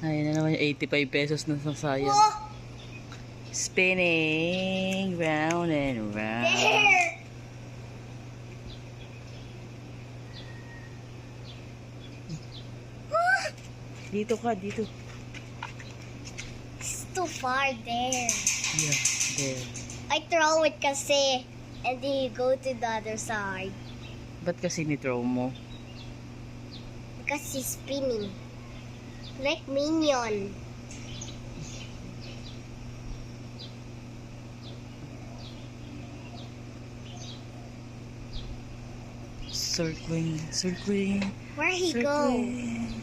Ayun na naman yung 85 pesos na sasayang. Oh, Spinning round and round. there. Dito ka, dito. It's too far there. Yeah, there. I throw it kasi, and then you go to the other side. Ba't kasi ni-throw mo? Because he's spinning. Like Minion. Circling, circling, Where he go? circling.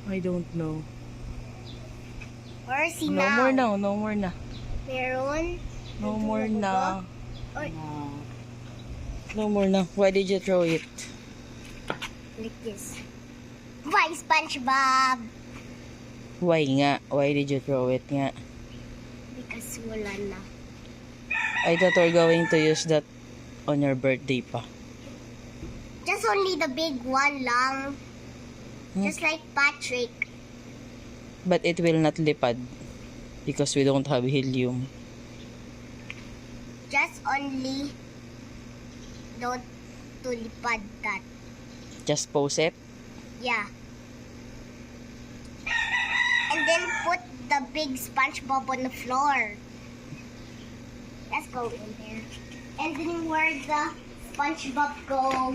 I don't know. Where is he No now? more na, no more na. Meron? No Nandun more na na. ba? Oy. No more na. Why did you throw it? Like this. Why, SpongeBob? Why nga? Why did you throw it nga? Because wala na. I thought we're going to use that on your birthday pa. Just only the big one lang. Just like Patrick. But it will not lipad because we don't have helium. Just only don't tulipad that. Just pose it. Yeah. And then put the big SpongeBob on the floor. Let's go in there. And then where the SpongeBob go?